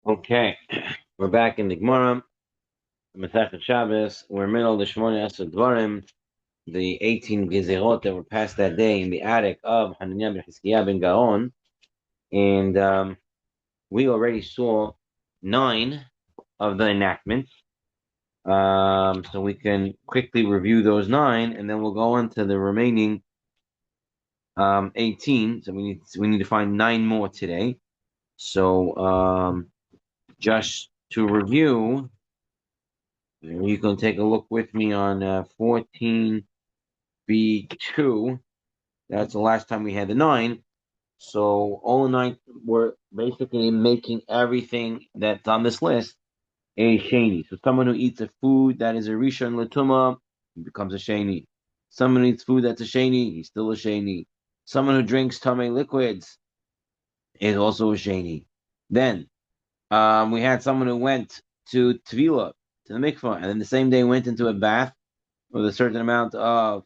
Okay, we're back in the Gemara, Masechet Shabbos. We're middle of the Shmona Esrei Dvarim, the 18 Gezerot that were passed that day in the attic of Hananiah ben Hiskiah ben Gaon, and we already saw 9 of the enactments. So we can quickly review those 9, and then we'll go on to the remaining 18. So we need to find 9 more today. So just to review. You can take a look with me on 14b2. That's the last time we had the 9. So all the 9 were basically making everything that's on this list a sheni. So someone who eats a food that is a rishon latuma, he becomes a sheni. Someone who eats food that's a sheni, he's still a sheni. Someone who drinks tamei liquids is also a sheni. Then we had someone who went to Tvila, to the mikvah, and then the same day went into a bath with a certain amount of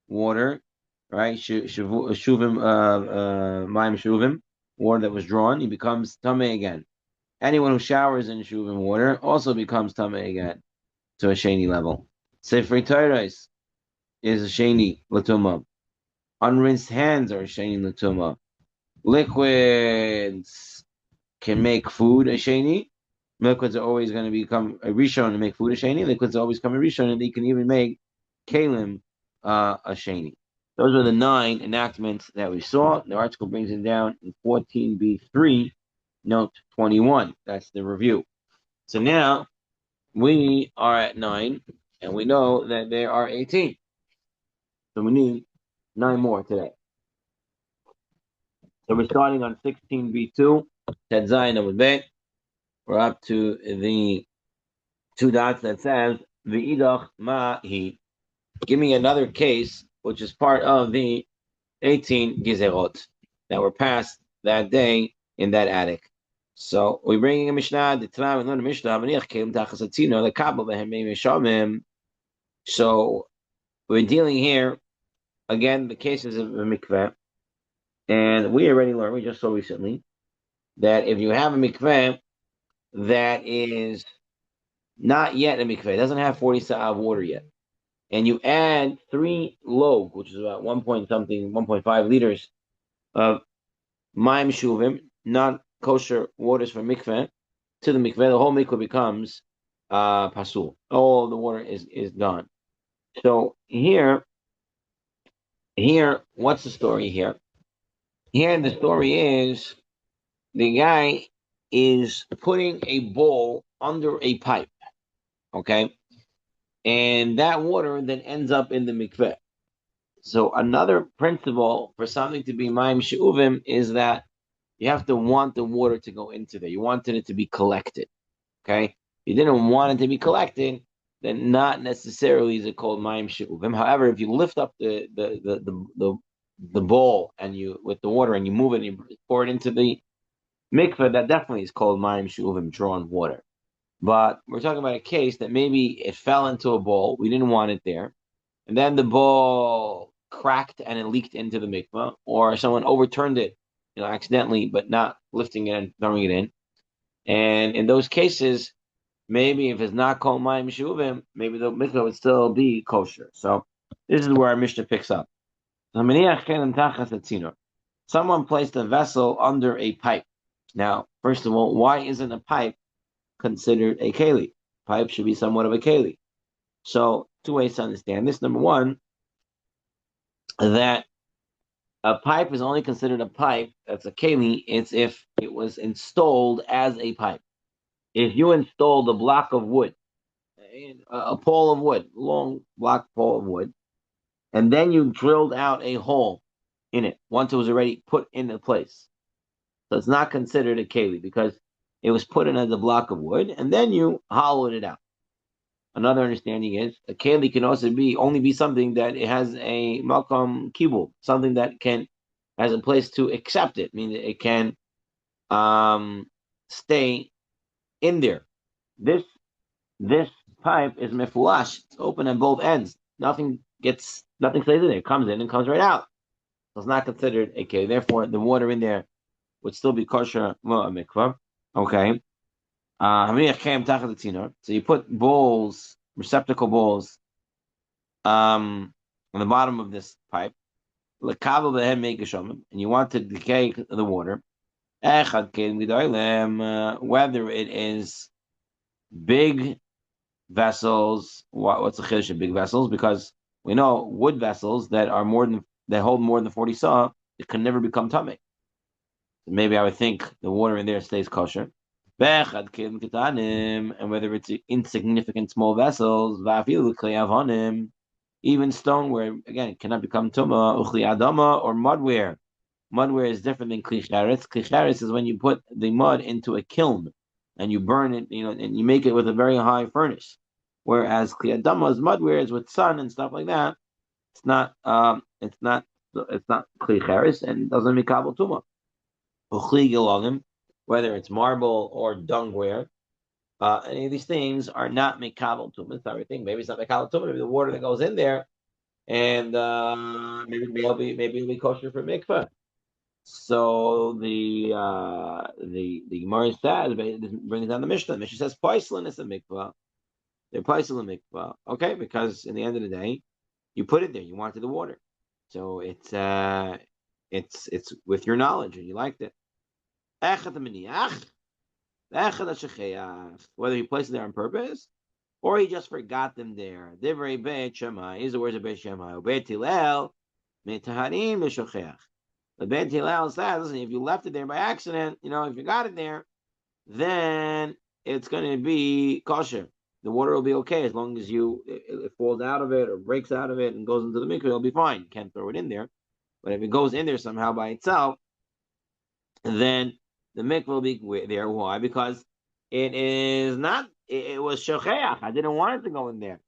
water, right? Shuvim, mayim shuvim, water that was drawn, he becomes tamei again. Anyone who showers in shuvim water also becomes tamei again to a sheni level. Sefrei Torah is a sheni latuma. Unrinsed hands are a sheni latuma. Liquids can make food a sheni. Liquids are always going to become a rishon and make food a sheni. Liquids are always come a rishon, and they can even make kalim a sheni. Those are the 9 enactments that we saw. The article brings it down in 14b3, note 21. That's the review. So now we are at 9, and we know that there are 18. So we need 9 more today. So we're starting on 16b2, Ted Zayin Amud Bet. We're up to the 2 dots that says V'idach Mahi. Give me another case, which is part of the 18 Gizerot that were passed that day in that attic. So we're bringing a Mishnah, the Tanah, and learn a Mishnah, the Kabbal, so we're dealing here, again, the cases of a mikveh, and we already learned, we just saw recently, that if you have a mikveh that is not yet a mikveh, it doesn't have 40 sa of water yet, and you add 3 log, which is about 1 point something, 1.5 liters of mayim shuvim, not kosher waters from mikveh, to the mikveh, the whole mikveh becomes pasul. All the water is gone. So here, what's the story here? Here the story is the guy is putting a bowl under a pipe, okay? And that water then ends up in the mikveh. So another principle for something to be mayim she'uvim is that you have to want the water to go into there. You wanted it to be collected, okay? If you didn't want it to be collected, then not necessarily is it called mayim she'uvim. However, if you lift up the bowl and you with the water and you move it and you pour it into the mikveh, that definitely is called mayim she'uvim, drawn water. But we're talking about a case that maybe it fell into a bowl, we didn't want it there, and then the bowl cracked and it leaked into the mikveh, or someone overturned it, accidentally, but not lifting it and throwing it in. And in those cases, maybe if it's not called mayim she'uvim, maybe the mikveh would still be kosher. So this is where our Mishnah picks up. Someone placed a vessel under a pipe. Now, first of all, why isn't a pipe considered a keli? Pipe should be somewhat of a keli. So, 2 ways to understand this. Number 1, that a pipe is only considered a pipe that's a keli, it's if it was installed as a pipe. If you installed a block of wood, a pole of wood, long block pole of wood, and then you drilled out a hole in it once it was already put into place. So it's not considered a keli because it was put in as a block of wood, and then you hollowed it out. Another understanding is a keli can also only be something that it has a malkam kibul, something that has a place to accept it, meaning it can stay in there. This pipe is mefulash; it's open on both ends. Nothing stays in there. It comes in and comes right out. So it's not considered a keli. Therefore, the water in there would still be kosher mikvah. Okay. So you put bowls, receptacle bowls, on the bottom of this pipe. And you want to decay the water. Whether it is big vessels, what's the chiddush of big vessels? Because we know wood vessels that hold more than 40 saw, it can never become tummy. So maybe I would think the water in there stays kosher. And whether it's insignificant small vessels, even stoneware, again, cannot become tuma, adama, or mudware. Mudware is different than klicheres. Klicheres is when you put the mud into a kiln and you burn it, and you make it with a very high furnace. Whereas kliadama is mudware is with sun and stuff like that. It's not klicheres and doesn't make kabel tuma. Whether it's marble or dungware, any of these things are not mikabel tumah. It's not everything. Maybe it's not mikabel tumah. Maybe the water that goes in there, and maybe it'll be kosher for mikveh. So the Gemara says, brings down the Mishnah. The Mishnah says poislin is a mikveh. They're poislin mikveh. Okay, because in the end of the day, you put it there. You wanted the water, so it's with your knowledge and you liked it. Whether he placed it there on purpose or he just forgot them there. Divrei Beit Shammai is the words of Beit Shammai. Beit Hillel mitaharim l'shocheach. The Beit Hillel says, listen, if you left it there by accident, if you got it there, then it's going to be kosher. The water will be okay as long as it falls out of it or breaks out of it and goes into the mikveh, it'll be fine. You can't throw it in there. But if it goes in there somehow by itself, then the mikveh will be there. Why? Because it is not. It was shocheach. I didn't want it to go in there.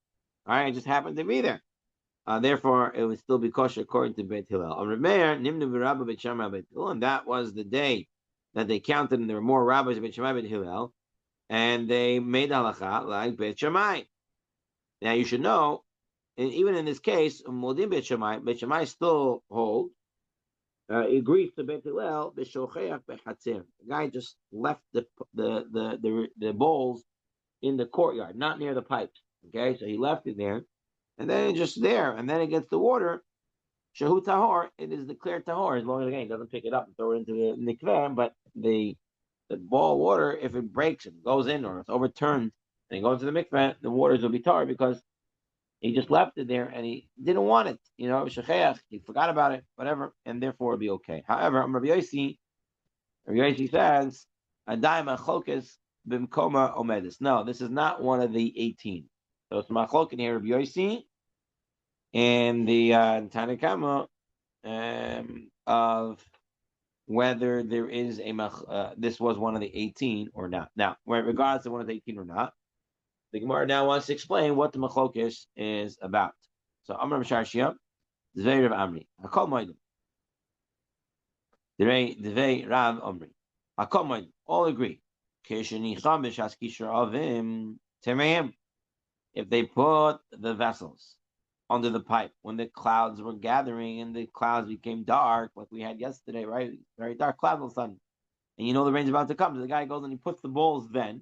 All right, it just happened to be there. Therefore, it would still be kosher according to Beit Hillel. And that was the day that they counted, and there were more rabbis of Beit Shammai Beit Hillel, and they made halacha like Beit Shammai. Now you should know, and even in this case, Modim Beit Shammai still hold. He agrees to Beit Hillel, b'shocheach b'chatzir. The guy just left the bowls in the courtyard, not near the pipes. Okay, so he left it there, and then it's just there, and then it gets the water. Shehu tahor, it is declared tahor as long as again he doesn't pick it up and throw it into the mikveh. But the bowl of water, if it breaks and goes in or it's overturned and it goes into the mikveh, the waters will be tahor because he just left it there and he didn't want it. He forgot about it, whatever, and therefore it'll be okay. However, Rabbi Yossi says, "Adai machlokas b'mkoma omedis." No, this is not one of the 18. So it's machlok in here, Rabbi Yossi, and the Tanakama of whether there is this was one of the 18 or not. Now, regardless of one of the 18 or not, the Gemara now wants to explain what the machlokes is about. So Amar Sharshia, Zvei Rav Amri, Hakol Moedim, Zvei Rav Amri, Hakol Moedim, all agree. Keshenicham b'shas kishur avim temeim. If they put the vessels under the pipe when the clouds were gathering and the clouds became dark, like we had yesterday, right? Very dark clouds all of a sudden, and the rain's about to come. So the guy goes and he puts the bowls then,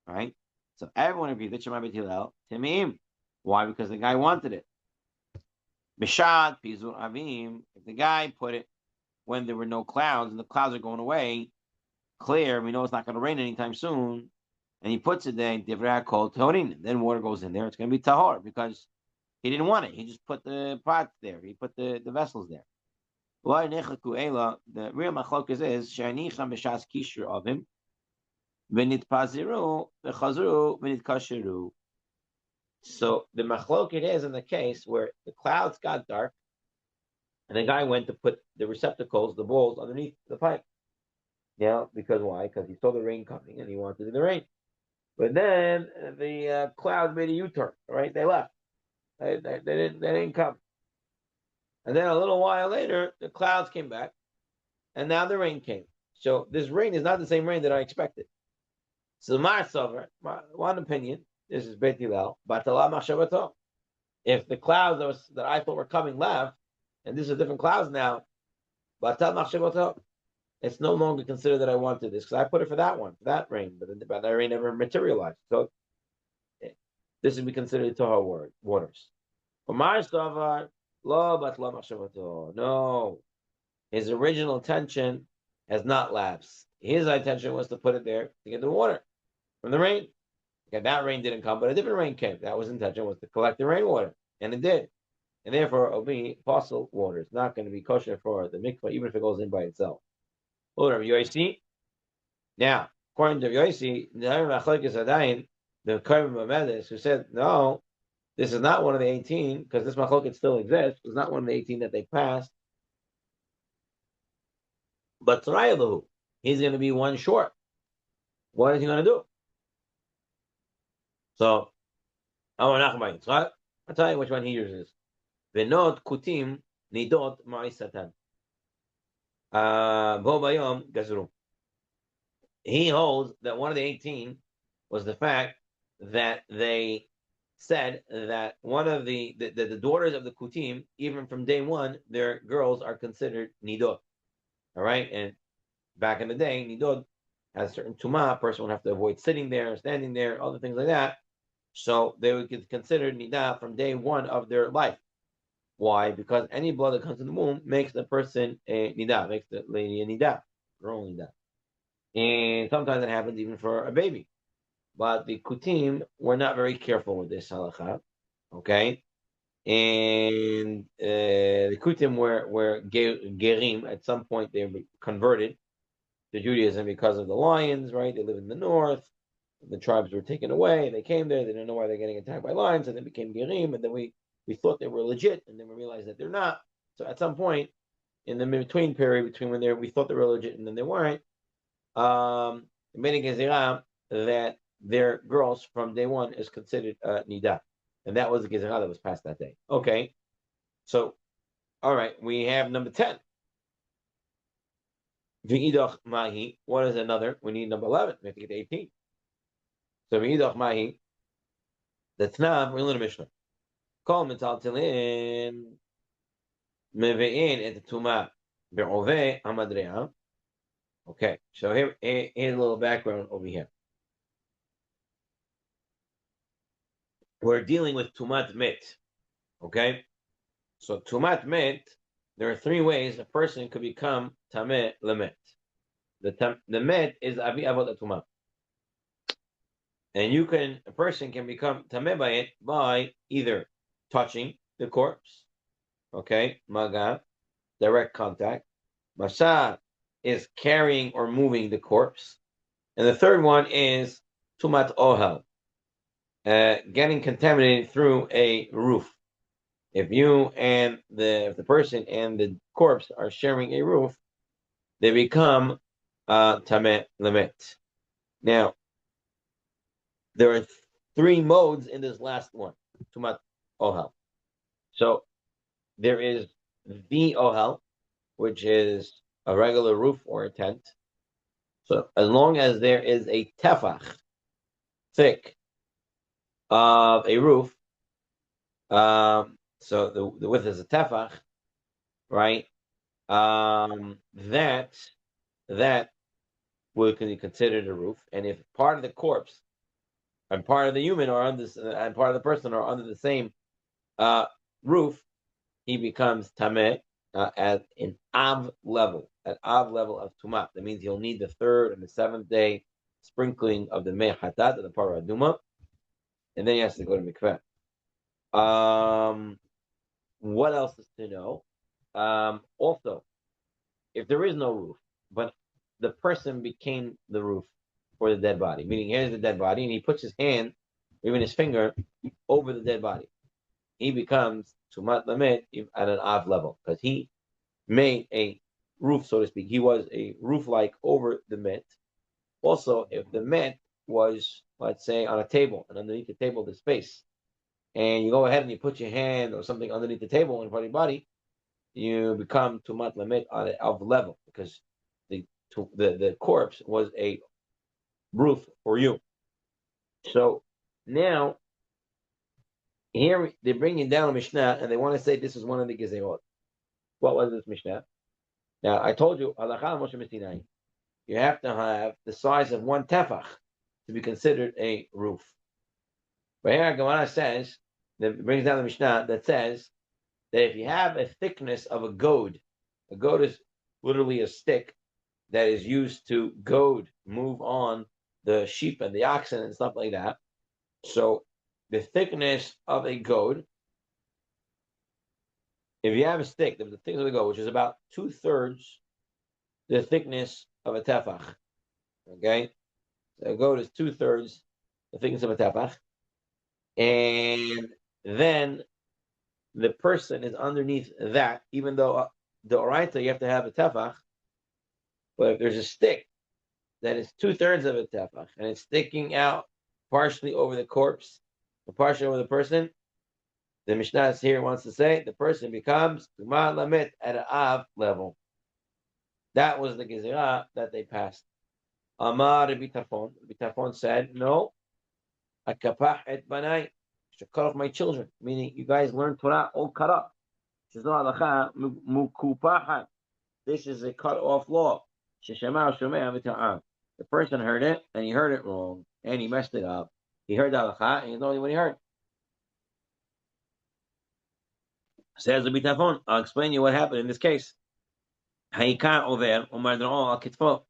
right? So everyone agrees that Shema Beit Hillel Timim. Why? Because the guy wanted it. Mishad Pizur Avim. If the guy put it when there were no clouds and the clouds are going away, clear, we know it's not going to rain anytime soon, and he puts it there, Divrei Kol Torin. Then water goes in there. It's going to be tahor because he didn't want it. He just put the pots there. He put the vessels there. The real machlokas is Shanicham B'Shas Kishur of him. So the machlokes is in the case where the clouds got dark and the guy went to put the receptacles, the bowls, underneath the pipe. Because why? Because he saw the rain coming and he wanted the rain. But then the clouds made a U-turn, right? They left. They didn't come. And then a little while later, the clouds came back and now the rain came. So this rain is not the same rain that I expected. So one opinion, this is Beit Hillel, Batala Machshavato. If the clouds that I thought were coming left, and these are different clouds now, Batal Machshavato, it's no longer considered that I wanted this because I put it for that one, for that rain, but that rain never materialized. So this would be considered Tahor waters. No, his original intention has not lapsed. His intention was to put it there to get the water from the rain. Okay, that rain didn't come, but a different rain came. That was intention was to collect the rainwater, and it did. And therefore, it'll be fossil water. It's not going to be kosher for the mikvah, even if it goes in by itself. Now, according to Yosi, the Karm Mamedes, who said, no, this is not one of the 18, because this machloket still exists. It's not one of the 18 that they passed. But Tzarayalahu, he's going to be one short. What is he going to do? So, I'll tell you which one he uses. Venot kutim nidot ma'isatan. Bo bayom gazru. He holds that one of the 18 was the fact that they said that one of the daughters of the Kutim, even from day one, their girls are considered nidot. All right, and back in the day, nidot has a certain tumah. A person would have to avoid sitting there, standing there, other things like that. So they would get considered nidah from day one of their life. Why? Because any blood that comes in the womb makes the person a nidah, makes the lady a nidah, girl nidah. And sometimes it happens even for a baby. But the Kutim were not very careful with this halakha, okay? And the Kutim were gerim. At some point, they were converted to Judaism because of the lions, right? They live in the north. The tribes were taken away. They came there. They didn't know why they're getting attacked by lions, and they became gerim. And then we thought they were legit, and then we realized that they're not. So at some point, in the between period, between when we thought they were legit and then they weren't, made a gezerah that their girls from day one is considered nidah, and that was the gezerah that was passed that day. Okay, so all right, we have number 10. V'idach mahi. What is another? We need number 11. We have to get to 18. So v'idach mahi. The Tnav, we're in the Mishnah. Kol metaltilin meve'in et tuma be'oveh hamadreah. Okay, so here's a little background over here. We're dealing with tumat mit. Okay, so tumat mit, there are 3 ways a person could become tameh lemet. The met is avi avot tumat, and a person can become tameh by it by either touching the corpse, okay, maga, direct contact. Masa is carrying or moving the corpse, and the third one is tumat ohel, getting contaminated through a roof. If the person and the corpse are sharing a roof, they become tameh lemet. Now, there are 3 modes in this last one, tumat ohel. So there is the ohel, which is a regular roof or a tent. So as long as there is a tefach, thick, of a roof, so the width is a tefach, right? That would be considered a roof. And if part of the corpse and part of the human are on this, and part of the person are under the same roof, he becomes tameh at an av level, of tumat. That means he'll need the 3rd and the 7th day sprinkling of the mei hatat, of the parah aduma, and then he has to go to mikveh. What else is to know? Also, if there is no roof, but the person became the roof for the dead body, meaning here's the dead body, and he puts his hand, or even his finger, over the dead body, he becomes tumat lamet at an av level, because he made a roof, so to speak. He was a roof-like over the met. Also, if the met was, let's say, on a table, and underneath the table there's space, and you go ahead and you put your hand or something underneath the table in front of your body, you become tumat lamet on an av level, because the corpse was a roof for you. So now, here they're bringing down a Mishnah, and they want to say this is one of the gezerot. What was this Mishnah? Now, I told you, you have to have the size of one tefach to be considered a roof. But here, Gemara says, that brings down the Mishnah that says that if you have a thickness of a goad is literally a stick that is used to move on the sheep and the oxen and stuff like that. So the thickness of a goad, if you have a stick, the thickness of the goad, which is about 2/3 the thickness of a tefach, okay? So a goad is 2/3 the thickness of a tefach, and then the person is underneath that, even though the oraita you have to have a tefach, but if there's a stick that is 2/3 of a tefach and it's sticking out partially over the corpse, or partially over the person, the Mishnah here wants to say the person becomes Tuma Lamit at an Av level. That was the Gezerah that they passed. Amar Bitafon. Bitafon said, no, Akapah et Banai. Should cut off my children. Meaning, you guys learn Torah all cut up. This is a cut off law. The person heard it, and he heard it wrong, and he messed it up. He heard the halacha, and he knows what he heard. Says the bitafon, I'll explain you what happened in this case. Haikar over, Umar Dron al Kitfo,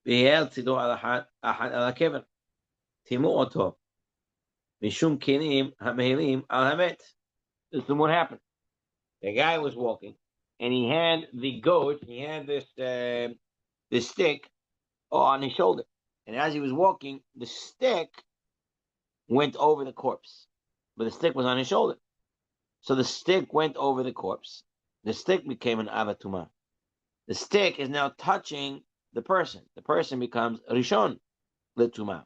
Biel Tido al Ahad al Kevin, Timu Oto, Mishum Kinim, Hamehilim al Hamet. This is what happened. The guy was walking, and he had the goat, he had this stick on his shoulder. And as he was walking, the stick went over the corpse, but the stick was on his shoulder. So the stick went over the corpse. The stick became an avatuma. The stick is now touching the person. The person becomes rishon letuma.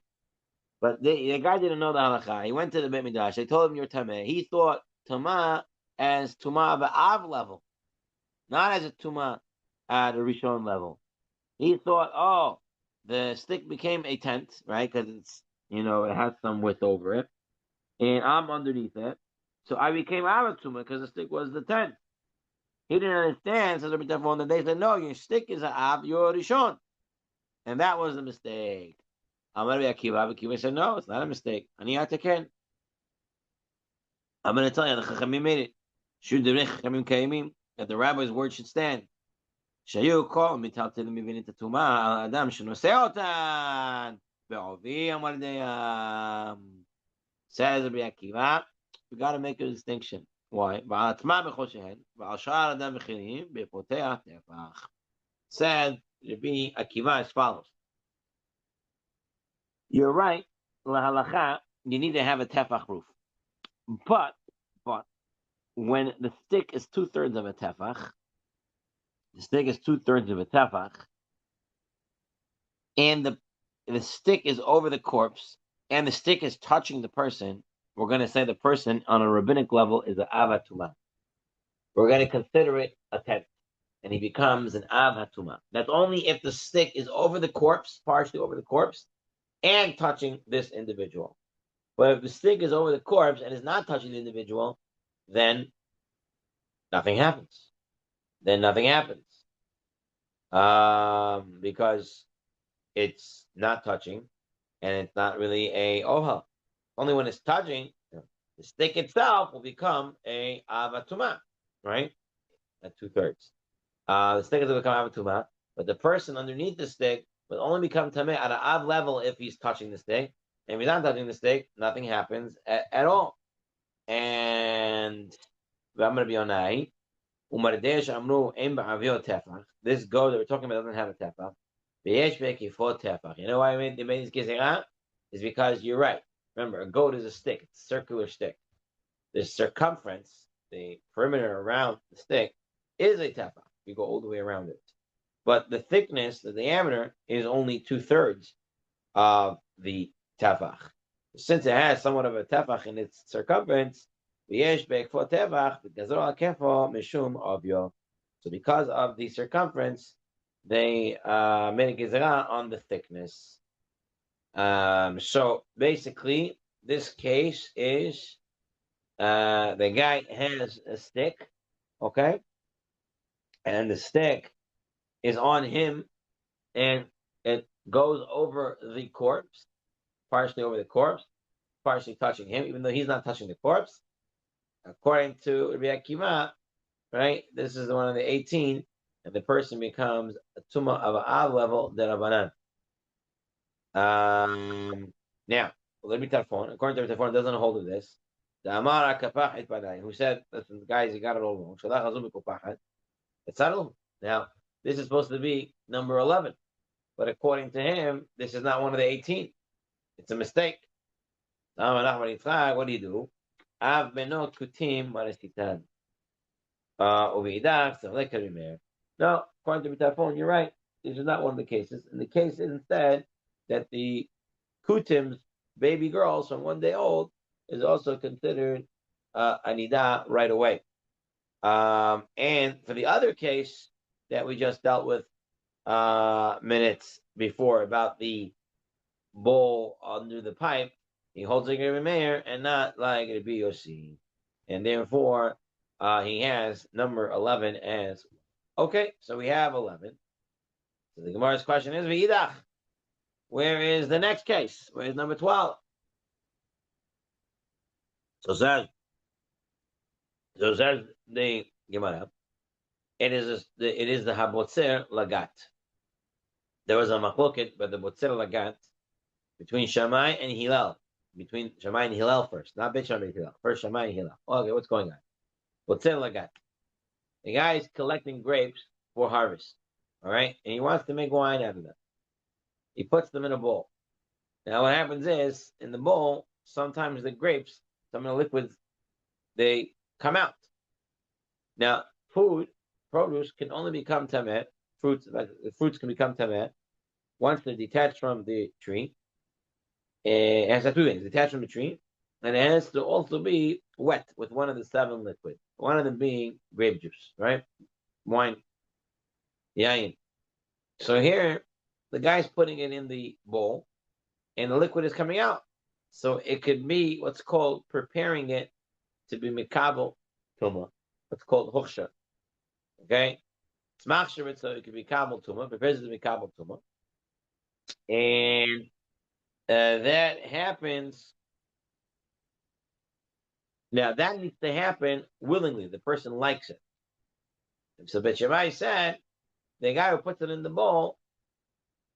But the guy didn't know the halacha. He went to the Beit Midrash. They told him you're tameh. He thought tuma as tuma av level, not as a tuma at a rishon level. He thought, oh, the stick became a tent, right? Because it's, it has some width over it, and I'm underneath it. So I became avatuma because the stick was the tent. He didn't understand, says Rabbi Tafon, that they said, no, your stick is an av, you're rishon. And that was the mistake. Amar Akiva said, no, it's not a mistake. Ani ataken. I'm going to tell you, the Chachamim made it. Should the Chachamim kaimim, that the rabbi's word should stand. Shayu kol mitaltel mivin et tuma al adam shenoseh otan be'ovi amar deyam. Says Rabbi Akiva, we got to make a distinction. Why? Said Rabbi Akiva as follows. You're right, lahalacha, you need to have a tefach roof. But when the stick is 2/3 of a tefach, and the stick is over the corpse, and the stick is touching the person, we're going to say the person on a rabbinic level is an avatuma. We're going to consider it a tent, and he becomes an avatuma. That's only if the stick is over the corpse, partially over the corpse, and touching this individual. But if the stick is over the corpse and is not touching the individual, then nothing happens. Because it's not touching, and it's not really a ohel. Only when it's touching, the stick itself will become a avatuma, right? At 2/3. The stick will become avatuma, but the person underneath the stick will only become tameh at an av level if he's touching the stick. And if he's not touching the stick, nothing happens at all. And this goat that we're talking about doesn't have a tefach. You know why they made this gezerah? Is because you're right. Remember, a goat is a stick. It's a circular stick. The circumference, the perimeter around the stick, is a tefach. You go all the way around it. But the thickness, the diameter, is only 2/3 of the tefach. Since it has somewhat of a tefach in its circumference, so because of the circumference, they made a gezerah on the thickness. So basically, this case is the guy has a stick, okay? And the stick is on him, and it goes over the corpse, partially over the corpse, partially touching him, even though he's not touching the corpse. According to Rabbi Akiva, right, this is the one of the 18, and the person becomes a tumah of an av level derabanan. Now, let me telephone. According to telephone, doesn't hold of this. The Amara Kapachet Badai, who said, listen, guys, you got it all wrong. It's settled. Now, this is supposed to be number 11, but according to him, this is not one of the 18. It's a mistake. What do you do? Av benot kutim maresitan. No, according to telephone, you're right. This is not one of the cases. And the case is instead that the kutim's baby girls from 1 day old is also considered anida right away. And for the other case that we just dealt with minutes before about the bowl under the pipe, he holds like a mayor and not like a BOC. And therefore, he has number 11 as okay. So we have 11. So the Gemara's question is, V'idach, where is the next case? Where is number 12? So says the Gemara, it is the habotzer lagat. There was a machloket by the botzer lagat between Shammai and Hillel. Between Shammai and Hillel first, not Bet Shammai and Hillel. First Shammai and Hillel. Okay, what's going on? Botzer lagat. The guy is collecting grapes for harvest. All right, and he wants to make wine out of them. He puts them in a bowl. Now, what happens is in the bowl, sometimes the grapes, some of the liquids, they come out. Now, produce can only become tameh. Fruits can become tameh once they're detached from the tree. It has two things: detached from the tree, and it has to also be wet with one of the 7 liquids. One of them being grape juice, right? Wine, yayin. So here, the guy's putting it in the bowl, and the liquid is coming out. So it could be what's called preparing it to be mikabel tuma. What's called huksha. Okay, it's machshavit, so it could be kabel tuma. Prepares it to be kabel tuma, and that happens. Now that needs to happen willingly. The person likes it. And so Bet Shammai said, the guy who puts it in the bowl,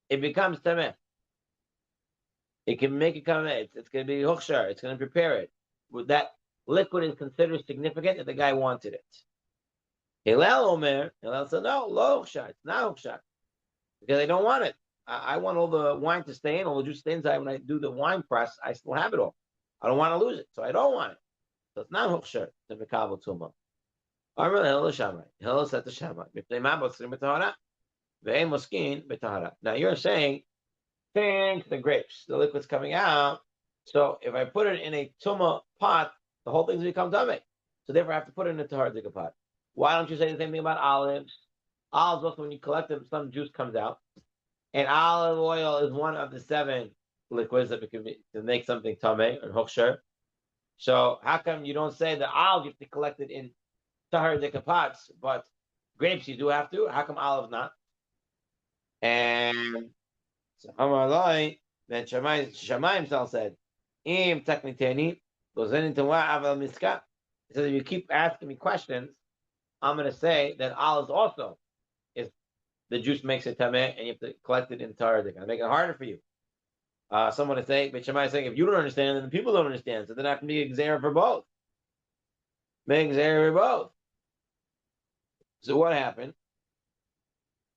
it becomes tameh. It can make it come. It's going to be hukshar. It's going to prepare it. With that liquid is considered significant if the guy wanted it. Hillel said, no, lo hukshar. It's not hukshar. Because I don't want it. I want all the wine to stay in, all the juice to stay inside. When I do the wine press, I still have it all. I don't want to lose it, so I don't want it. So it's not hukshar to mikabel tuma. Hillel said to Shammai, now you're saying, thanks the grapes, the liquid's coming out. So if I put it in a tuma pot, the whole thing's become tummy. So therefore, I have to put it in a tahardika pot. Why don't you say the same thing about olives? Olives, also when you collect them, some juice comes out. And olive oil is one of the 7 liquids that can make something tameh or hukshar. So how come you don't say the olive you have to collect it in tahardika pots, but grapes you do have to? How come olives not? And so Hamalai, then Shammai himself said, Im takniteni, goes into aval miska. He says, if you keep asking me questions, I'm going to say that olives also is the juice makes it tameh, and you have to collect it in tahardika. I make it harder for you. Someone to say, but Shammai is saying, if you don't understand, then the people don't understand. So then I have to be exer for both. Make exer for both. So what happened?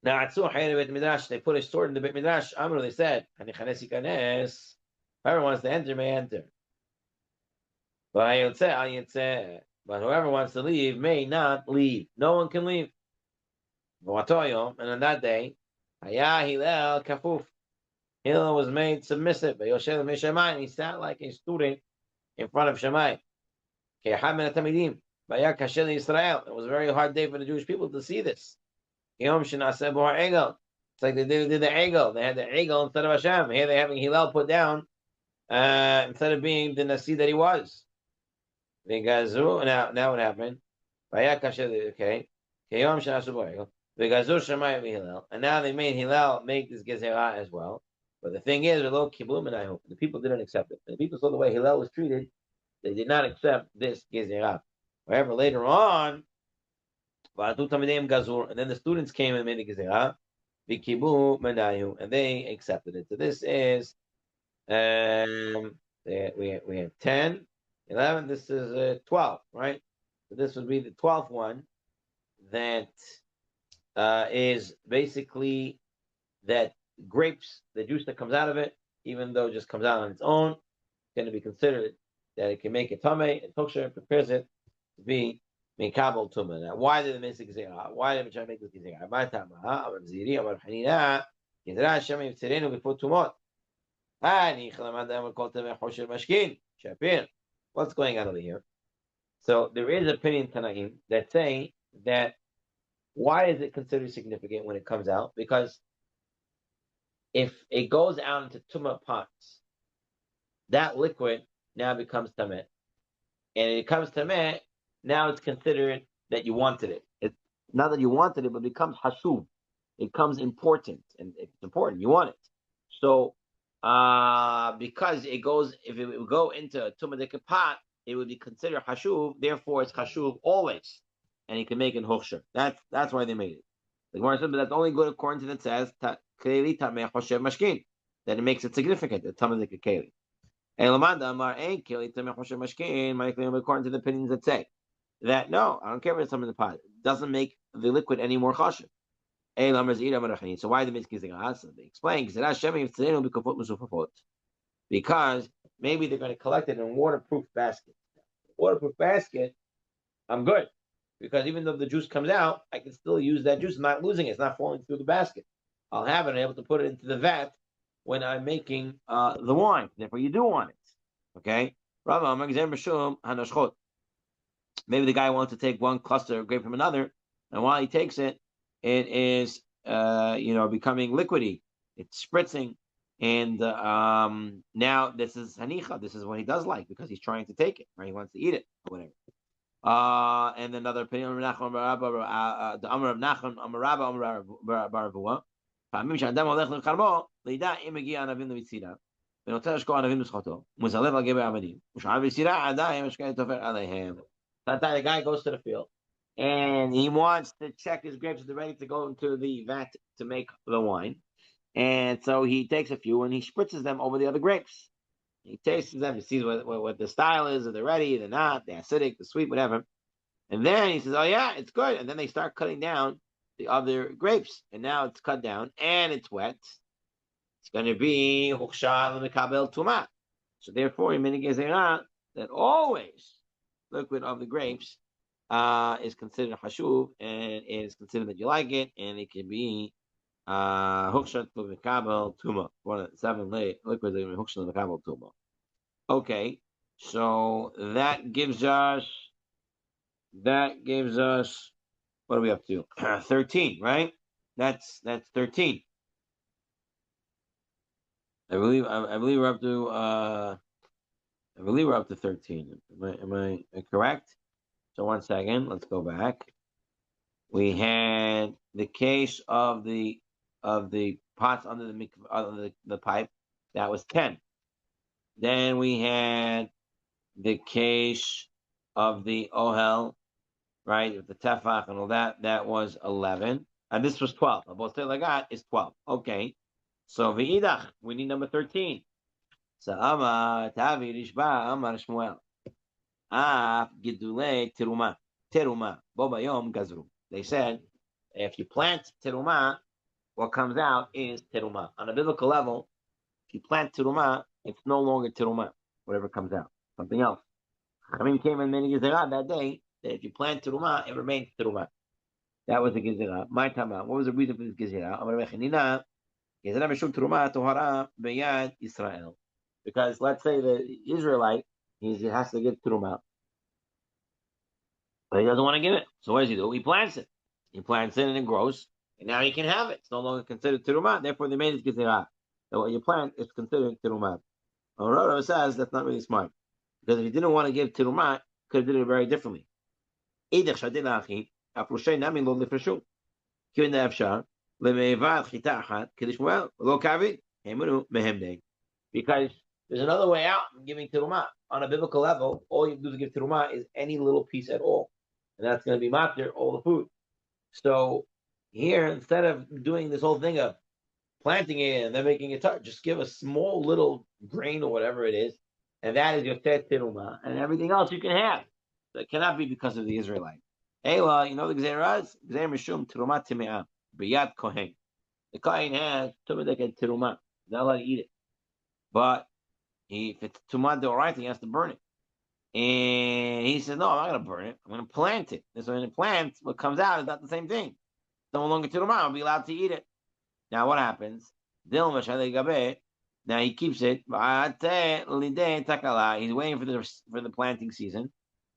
Now, they put a sword in the Beit Midrash. Amr, they said, whoever wants to enter may enter. But whoever wants to leave may not leave. No one can leave. And on that day, Hillel kafuf. Hillel was made submissive. And he sat like a student in front of Shammai. It was a very hard day for the Jewish people to see this. It's like they did the egel. They had the egel instead of Hashem. Here they're having Hillel put down instead of being the Nasi that he was. Now what happened? Okay. And now they made Hillel make this gezerah as well. But the thing is, the people didn't accept it. The people saw the way Hillel was treated, they did not accept this gezerah. However, later on, and then the students came and made the gezerah, and they accepted it. So this is we have 10, 11. This is 12, right? So this would be the 12th one that is basically that grapes, the juice that comes out of it, even though it just comes out on its own, it's going to be considered that it can make it tameh, and Toksher prepares it to be Mekabel Tumah. Now, why did they make this gezerah? Why did they try to make this gezerah? Before Tumot. What's going on over here? So there is opinion Tanaim that say that why is it considered significant when it comes out? Because if it goes out into tumah pots, that liquid now becomes tameh. And it becomes tameh, now it's considered that you wanted it. It's not that you wanted it, but it becomes hashuv. It becomes important. And it's important, you want it. So because it goes, if it would go into a tumah pot, it would be considered hashuv, therefore it's hashuv always. And you can make it hochsher. That's why they made it. The Gemara said, but that's only good according to that says that it makes it significant. The tameh like a keli. According to the opinions that say that no, I don't care if it's tameh in the pot. It doesn't make the liquid any more chashiv. So why the mitzvah? They explain because maybe they're going to collect it in a waterproof basket. Waterproof basket, I'm good. Because even though the juice comes out, I can still use that juice. I'm not losing it. It's not falling through the basket. I'll have it. I'm able to put it into the vat when I'm making the wine. Therefore, you do want it. Okay? Maybe the guy wants to take one cluster of grape from another, and while he takes it, it is becoming liquidy. It's spritzing. And now this is hanicha. This is what he does like because he's trying to take it, or he wants to eat it, or whatever. And another opinion, the Amar of Nachman, Amar Rabba, Amar Baravua. פעמים שאדם הולך לחרבו, לידע אם מגיע ענבים למצדה, ונותר לשקוע ענבים לשחוטו, ומסלב על גבי העבדים, ושעל בסירה עדיין משקע תופר עליהם. Sometimes the guy goes to the field, and he wants to check his grapes if they're ready to go into the vat to make the wine. And so he takes a few, and he spritzes them over the other grapes. He tastes them, he sees what the style is, if they're ready, they're not, they're acidic, they're sweet, whatever. And then he says, oh yeah, it's good. And then they start cutting down the other grapes. And now it's cut down and it's wet. It's going to be Huksha Lemekabel Tumah. So therefore, in Minigezerah, that always liquid of the grapes is considered hashuv, and it is considered that you like it, and it can be Huksha Lemekabel Tumah. One of the 7 liquids that Huksha Lemekabel Tumah. Okay, so that gives us, what are we up to? 13, right? That's 13. I believe we're up to 13. Am I correct? So 1 second, let's go back. We had the case of the pots under the pipe. That was 10. Then we had the case of the ohel, right, with the tefach and all that. That was 11. And this was 12. Abos Lagat is 12. Okay. So v'idach, we need number 13. So Amar Tavi Rishba Amar Shmuel. Af Gidule Teruma. Teruma. Boba Yom Gazru. They said, if you plant teruma, what comes out is teruma. On a biblical level, if you plant teruma, it's no longer teruma. Whatever comes out, something else. Chamim came and made a gezerah that day that if you plant teruma, it remains teruma. That was the gezerah. My tama. What was the reason for this gezerah? Amar Bechanina. Gezerah mishum teruma tohara beyad Israel. Because let's say the Israelite, he has to give teruma, but he doesn't want to give it. So what does he do? He plants it. He plants it and it grows, and now he can have it. It's no longer considered teruma. Therefore, they made it gezerah. So what you plant is considered teruma. Rava says that's not really smart, because if he didn't want to give teruma, could have did it very differently. Kivin Nefsha, Lemevad Chitachat, Kidishmuel, Lo Kavi, Hemunu, Mehemne. Because there's another way out in giving Tirumah. On a biblical level, all you do to give Tirumah is any little piece at all. And that's going to be matir, all the food. So here, instead of doing this whole thing of planting it and then making it touch, just give a small little grain or whatever it is, and that is your tet tiruma, and everything else you can have. So it cannot be because of the Israelite. Hey, well, you know the gzeira is gzeir mishum tiruma timeah b'yad kohen. The kohen has tumah and tiruma, not allowed to eat it, but if it's tumah deoraita, he has to burn it. And he said, no, I'm not going to burn it. I'm going to plant it. And so when it plants, what comes out is not the same thing. It's no longer tiruma. I'll be allowed to eat it. Now what happens? Now he keeps it. He's waiting for the planting season,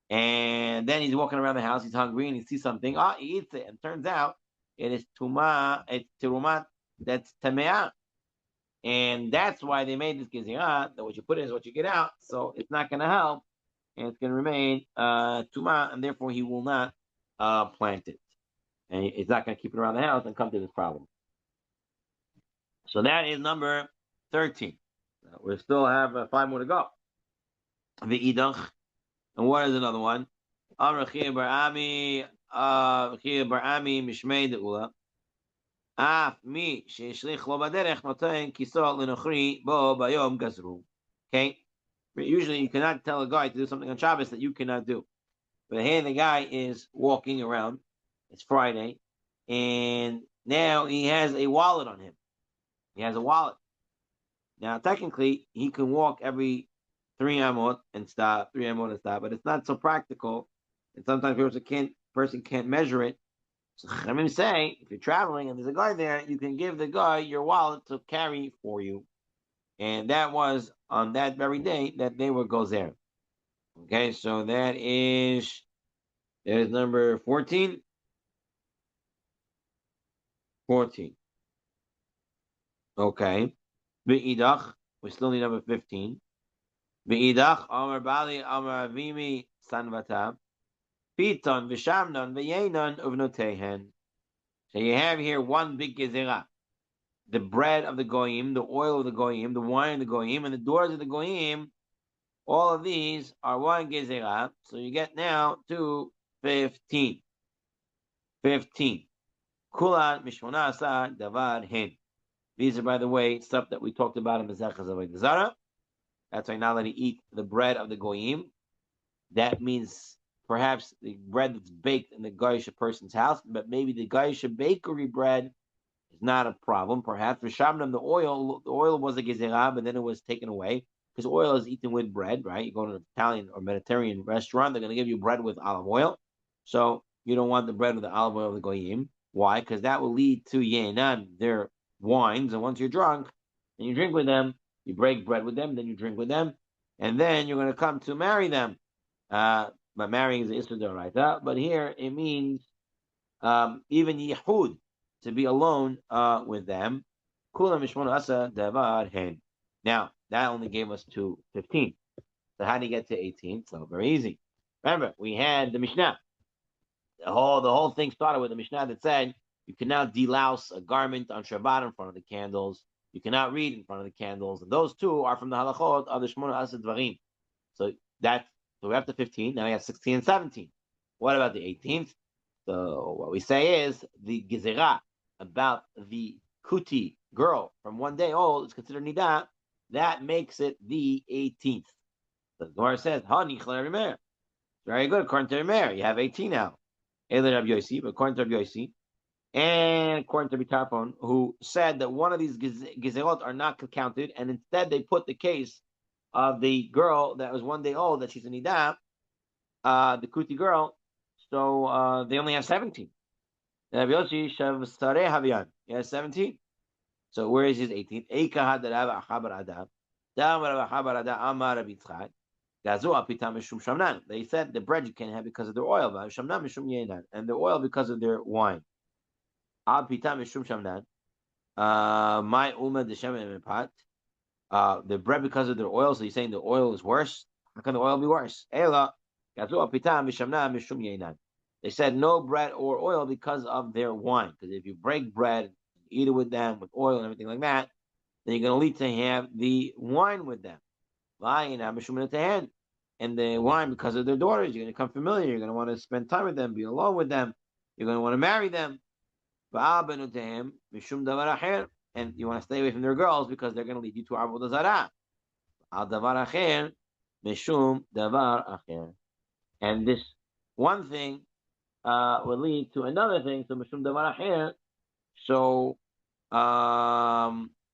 and then he's walking around the house. He's hungry and he sees something. Oh, he eats it, and turns out it is tuma. It's tirumat. That's tameah, and that's why they made this gezirah. That what you put in is what you get out. So it's not going to help, and it's going to remain tuma, and therefore he will not plant it, and it's not going to keep it around the house and come to this problem. So that is number 13. We still have 5 more to go. The idach. And what is another one? Amrachia bar'ami mishmei de'ula. Af mi she'ishlich lo baderech noten kisot l'nochri bo bayom gazru. Okay? Usually you cannot tell a guy to do something on Shabbos that you cannot do. But here the guy is walking around. It's Friday. And now he has a wallet on him. He has a wallet. Now, technically, he can walk every 3 amot and stop, but it's not so practical. And sometimes person can't measure it. So Chachamim say, if you're traveling and there's a guy there, you can give the guy your wallet to carry for you. And that was on that very day that they were gozer. Okay, so there's number 14. 14. Okay. Be'idach, we still need number 15. Be'idach, Amar Bali, Amar Avimi, Sanvata, Piton, Vishamnon, Veyenon, Uvnotehen. So you have here one big gezerah. The bread of the goyim, the oil of the goyim, the wine of the goyim, and the doors of the goyim. All of these are one gezerah. So you get now to 15. 15. Kulan Mishmonasa Davar Hen. These are, by the way, stuff that we talked about in Masechtas Avodah Zarah. That's why not let you eat the bread of the goyim. That means perhaps the bread that's baked in the goyish person's house, but maybe the goyish bakery bread is not a problem. Perhaps for Shabbat, the oil was a gezerah, but then it was taken away because oil is eaten with bread, right? You go to an Italian or Mediterranean restaurant, they're going to give you bread with olive oil. So you don't want the bread with the olive oil of the goyim. Why? Because that will lead to yenan, their wines, and once you're drunk and you drink with them, you break bread with them, then you drink with them, and then you're going to come to marry them. But marrying is the Isra d'Oraita. But here it means even Yehud, to be alone with them. Now, that only gave us to 15. So how do you get to 18? So very easy. Remember, we had the Mishnah. The whole thing started with the Mishnah that said you cannot delouse a garment on Shabbat in front of the candles. You cannot read in front of the candles. And those two are from the halachot of the Shmona Asad Dvarim. So we have the 15. Now we have 16 and 17. What about the 18th? So what we say is the gezerah about the kuti girl from 1 day old is considered nidah. That makes it the 18th. The Gemara says, very good. According to Remeir, you have 18 now. But according to Rabbi Yossi, and according to Bitarpon, who said that one of these gezerot are not counted, and instead they put the case of the girl that was 1 day old, that she's a nidah, the kuti girl, so they only have 17. Rabbi Yossi Shavsareh Havian, he has 17. So where is his 18th? They said the bread you can't have because of their oil, and the oil because of their wine. My the bread because of their oil. So you're saying the oil is worse? How can the oil be worse? They said no bread or oil because of their wine. Because if you break bread, eat it with them, with oil and everything like that, then you're going to need to have the wine with them. And the wine, because of their daughters, you're going to become familiar. You're going to want to spend time with them, be alone with them. You're going to want to marry them. And you want to stay away from their girls because they're going to lead you to Avodah Zarah. And this one thing will lead to another thing. So mishum davar acher. So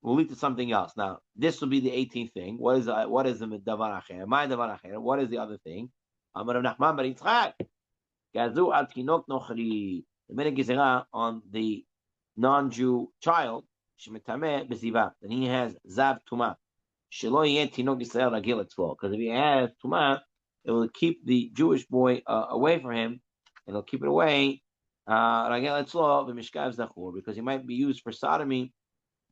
will lead to something else. Now this will be the 18th thing. What is the davar acher? My davar acher. What is the other thing? Amar Rav Nachman bar Yitzchak. Gazu al tinok nochri. The minute gezerah on the non-Jew child shemetameh b'ziva, and he has zav tuma. Shelo yeh tinok Yisrael ragil etzlo. Because if he has tuma, it will keep the Jewish boy away from him, and it'll keep it away. Ragil etzlo v'mishkav zachur, because he might be used for sodomy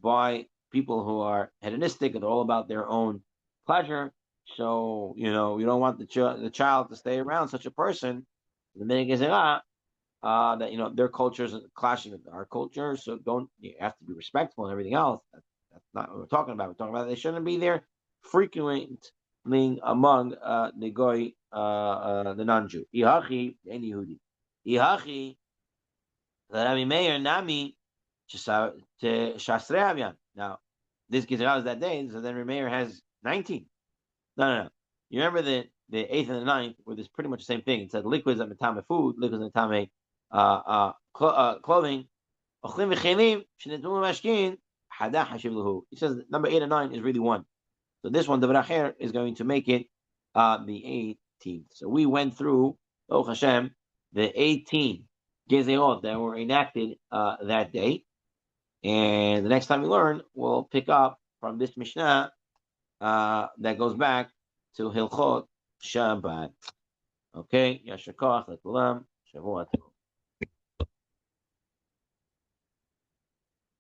by people who are hedonistic and they're all about their own pleasure. So you don't want the child to stay around such a person. The minute gezerah, that their cultures are clashing with our culture, so you have to be respectful and everything else. That's not what we're talking about. We're talking about they shouldn't be there frequenting among the goy, the non-Jew. Ihachi any Yehudi. Ihachi Rabbi Meir Nami Shasrei Avyan. Now this gezerah is that day, so then Rabbi Meir has 19. No. You remember the 8th and the 9th, where there's pretty much the same thing. It said liquids at metame food, liquids at metame clothing. He says number 8 and 9 is really one. So this one, the Beracher, is going to make it the 18th. So we went through, oh Hashem, the 18 gezerot that were enacted that day. And the next time we learn, we'll pick up from this Mishnah that goes back to Hilchot Shabbat. Okay, Yashar Koach, Lekulam, Shavua Tov.